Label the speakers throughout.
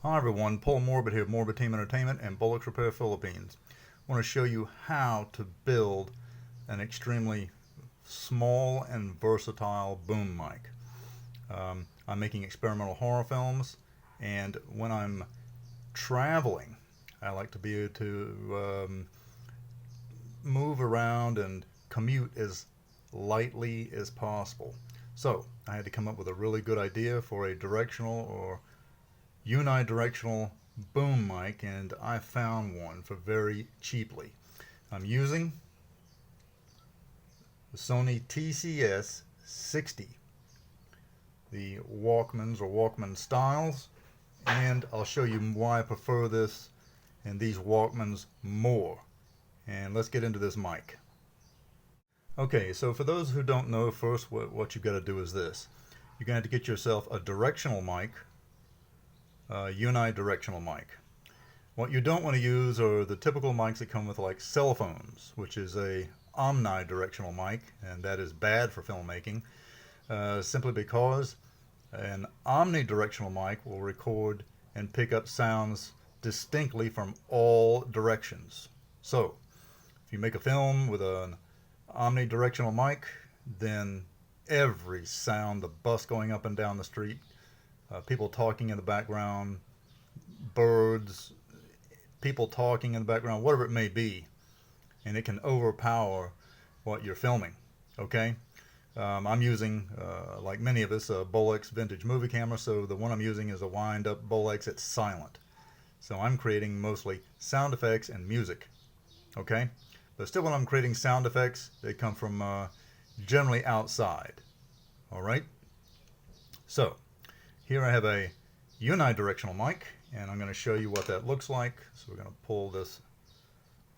Speaker 1: Hi everyone, Paul Morbid here, Morbid Team Entertainment and Bolex Repair Philippines. I want to show you how to build an extremely small and versatile boom mic. I'm making experimental horror films, and when I'm traveling, I like to be able to move around and commute as lightly as possible. So I had to come up with a really good idea for a directional or unidirectional boom mic, and I found one for very cheaply. I'm using the Sony TCS 60, the Walkmans or Walkman styles, and I'll show you why I prefer this and these Walkmans more. And let's get into this mic. Okay, so for those who don't know, first what you've got to do is this. You're going to have to get yourself a directional mic, unidirectional mic. What you don't want to use are the typical mics that come with like cell phones, which is a omnidirectional mic, and that is bad for filmmaking, simply because an omnidirectional mic will record and pick up sounds distinctly from all directions. So if you make a film with an omnidirectional mic, then every sound, the bus going up and down the street, people talking in the background, birds, people talking in the background, whatever it may be, and it can overpower what you're filming. Okay, I'm using, like many of us, a Bolex vintage movie camera, so the one I'm using is a wind-up Bolex. It's silent, so I'm creating mostly sound effects and music. Okay, but still, when I'm creating sound effects, they come from generally outside. All right, so here I have a unidirectional mic, and I'm going to show you what that looks like. So we're going to pull this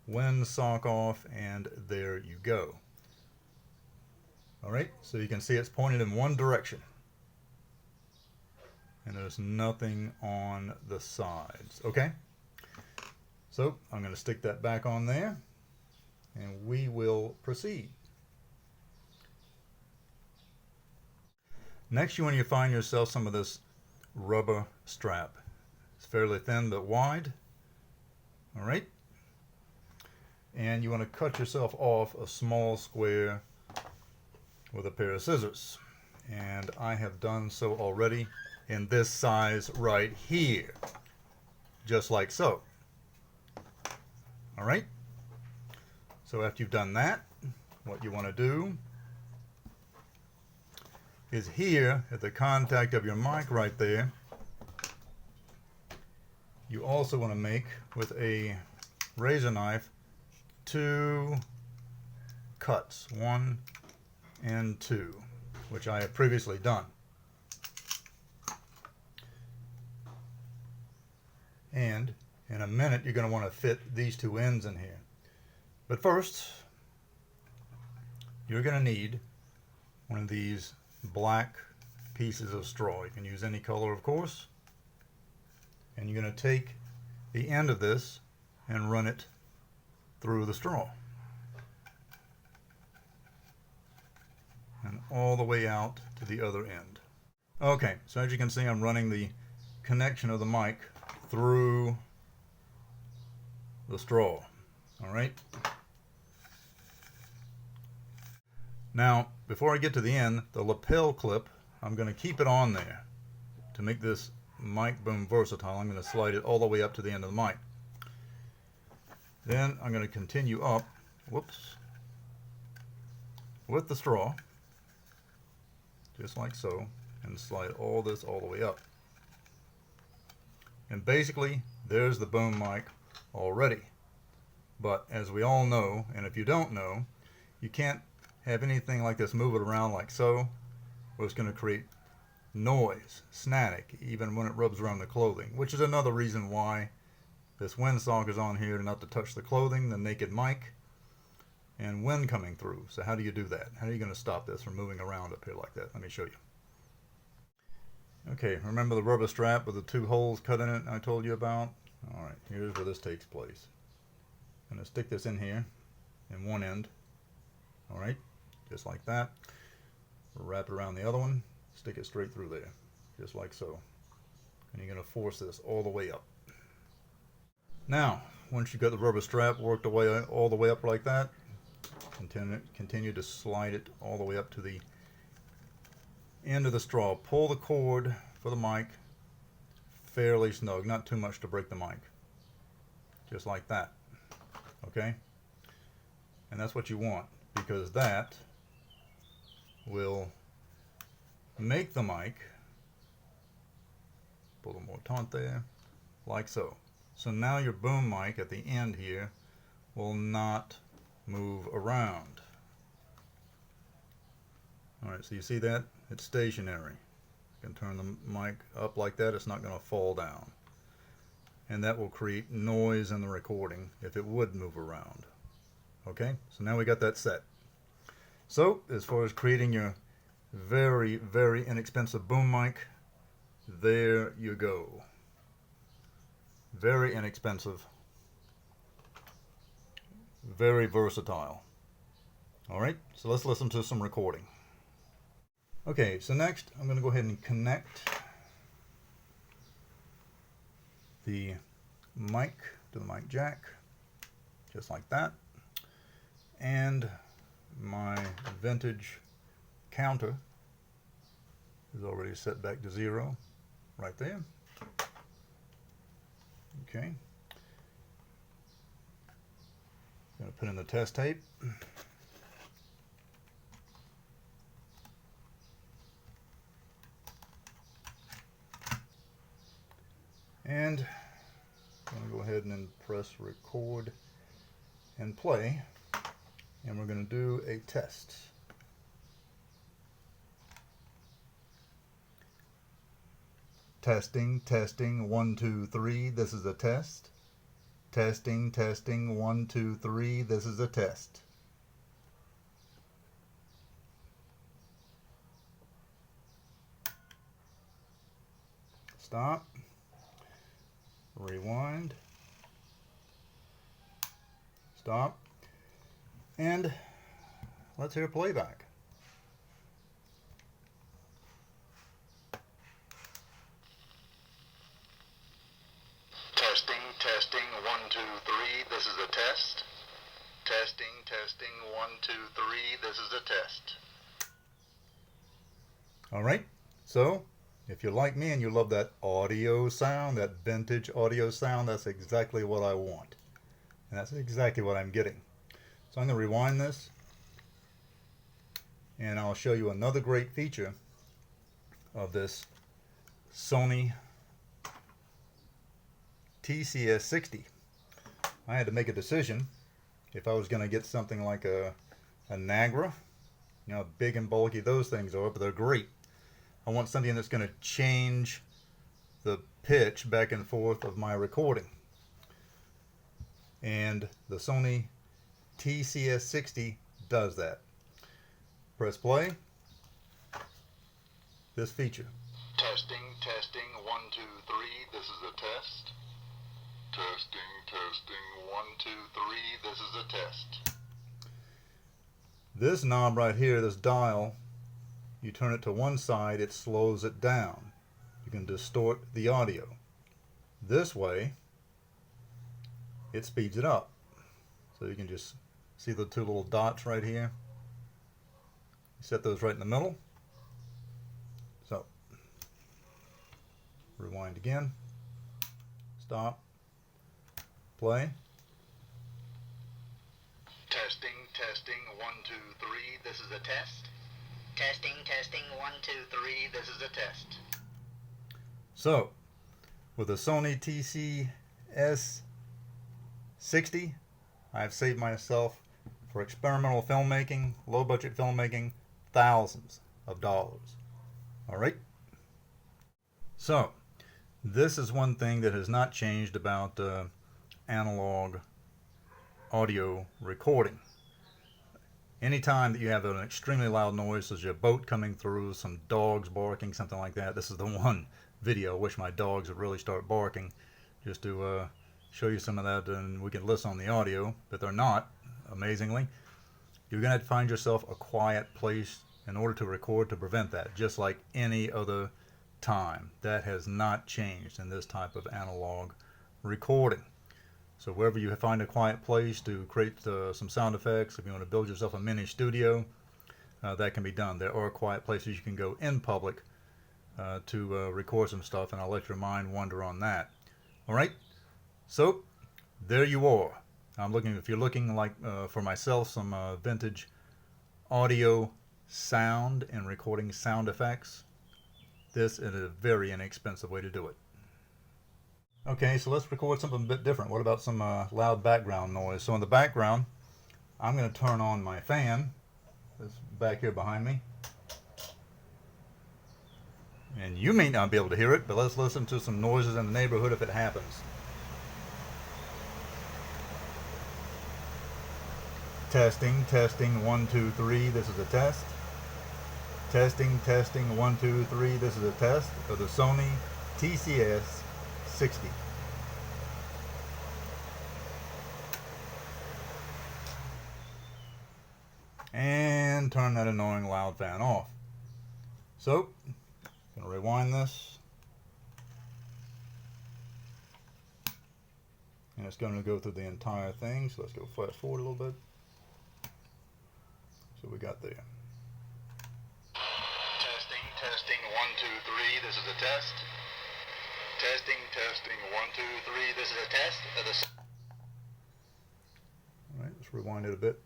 Speaker 1: windsock off, and there you go. All right, so you can see it's pointed in one direction, and there's nothing on the sides. Okay, so I'm going to stick that back on there, and we will proceed. Next, you want to find yourself some of this rubber strap. It's fairly thin but wide. All right, and you want to cut yourself off a small square with a pair of scissors, and I have done so already in this size right here, just like so. All right, so after you've done that, what you want to do is here at the contact of your mic right there, you also want to make with a razor knife 2 cuts, 1 and 2, which I have previously done. And in a minute you're going to want to fit these 2 ends in here. But first, you're going to need one of these black pieces of straw. You can use any color, of course. And you're going to take the end of this and run it through the straw, and all the way out to the other end. Okay, so as you can see, I'm running the connection of the mic through the straw. All right. Now, before I get to the end, the lapel clip, I'm going to keep it on there to make this mic boom versatile. I'm going to slide it all the way up to the end of the mic. Then I'm going to continue up, with the straw, just like so, and slide all this all the way up. And basically, there's the boom mic already. But as we all know, and if you don't know, you can't have anything like this move it around like so, or it's going to create noise, static, even when it rubs around the clothing, which is another reason why this windsock is on here, not to touch the clothing, the naked mic, and wind coming through. So how do you do that? How are you going to stop this from moving around up here like that? Let me show you. Okay, remember the rubber strap with the 2 holes cut in it I told you about? All right, here's where this takes place. I'm going to stick this in here in one end. All right, just like that. Wrap it around the other one, stick it straight through there, just like so. and you're going to force this all the way up. Now, once you've got the rubber strap worked away all the way up like that, continue to slide it all the way up to the end of the straw. Pull the cord for the mic fairly snug, not too much to break the mic. Just like that. Okay? And that's what you want, because that will make the mic, put a little more taut there, like so. So now your boom mic at the end here will not move around. Alright, so you see that? It's stationary. You can turn the mic up like that, it's not going to fall down. And that will create noise in the recording if it would move around. Okay, so now we got that set. So, as far as creating your very, very inexpensive boom mic, there you go. Very inexpensive. Very versatile. Alright, so let's listen to some recording. Okay, so next I'm going to go ahead and connect the mic to the mic jack, just like that. And my vintage counter is already set back to 0 right there. Okay. Gonna put in the test tape. And I'm going to go ahead and then press record and play. And we're going to do a test. Testing, testing, 1, 2, 3, this is a test. Testing, testing, 1, 2, 3, this is a test. Stop. Rewind. Stop. And let's hear playback.
Speaker 2: Testing, testing, 1, 2, 3, this is a test. Testing, testing, 1, 2, 3, this is a test.
Speaker 1: All right, so if you're like me and you love that audio sound, that vintage audio sound, that's exactly what I want. And that's exactly what I'm getting. So I'm going to rewind this, and I'll show you another great feature of this Sony TCS60. I had to make a decision if I was going to get something like a Nagra. You know how big and bulky those things are, but they're great. I want something that's going to change the pitch back and forth of my recording. And the Sony TCS60 does that. Press play. This feature.
Speaker 2: Testing, testing, 1, 2, 3, this is a test. Testing, testing, 1, 2, 3, this is a test.
Speaker 1: This knob right here, this dial, you turn it to one side, it slows it down. You can distort the audio. This way, it speeds it up. So you can just see the two little dots right here. You set those right in the middle. So, rewind again. Stop. Play.
Speaker 2: Testing, testing, 1, 2, 3, this is a test. Testing, testing, 1, 2, 3, this is a test.
Speaker 1: So, with the Sony TCS60, I've saved myself, for experimental filmmaking, low budget filmmaking, thousands of dollars. Alright? So, this is one thing that has not changed about analog audio recording. Anytime that you have an extremely loud noise, such as a boat coming through, some dogs barking, something like that, this is the one video. I wish my dogs would really start barking, just to show you some of that, and we can listen on the audio, but they're not, amazingly. You're going to find yourself a quiet place in order to record to prevent that, just like any other time. That has not changed in this type of analog recording. So wherever you find a quiet place to create some sound effects, if you want to build yourself a mini studio, that can be done. There are quiet places you can go in public to record some stuff, and I'll let your mind wander on that. All right, so there you are. If you're looking like for myself some vintage audio sound and recording sound effects, this is a very inexpensive way to do it. Okay, so let's record something a bit different. What about some loud background noise? So in the background, I'm going to turn on my fan. That's back here behind me. And you may not be able to hear it, but let's listen to some noises in the neighborhood if it happens. Testing, testing, 1, 2, 3, this is a test. Testing, testing, 1, 2, 3, this is a test of the Sony TCS 60. And turn that annoying loud fan off. So, I'm going to rewind this. And it's going to go through the entire thing, so let's go fast forward a little bit. So we got there.
Speaker 2: Testing, testing, 1, 2, 3, this is a test. Testing, testing, 1, 2, 3, this is a test of the...
Speaker 1: Alright, let's rewind it a bit.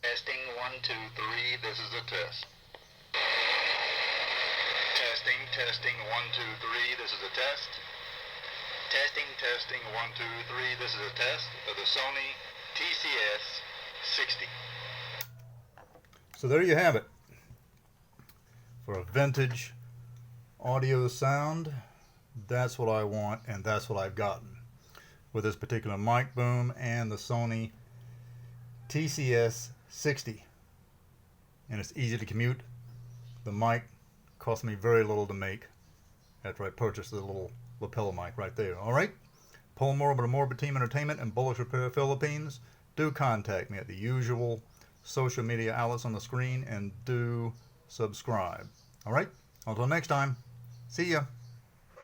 Speaker 2: Testing, 1, 2, 3, this is a test. Testing, testing, 1, 2, 3, this is a test. Testing, testing, 1, 2, 3, this is a test of the Sony TCS 60.
Speaker 1: So there you have it. For a vintage audio sound, that's what I want, and that's what I've gotten with this particular mic boom and the Sony TCS 60. And it's easy to commute. The mic cost me very little to make after I purchased the little lapel mic right there. All right, Paul Morbid of Morbid Team Entertainment and Bolex Repair Philippines. Do contact me at the usual social media outlets on the screen, and do subscribe. All right, until next time, see ya.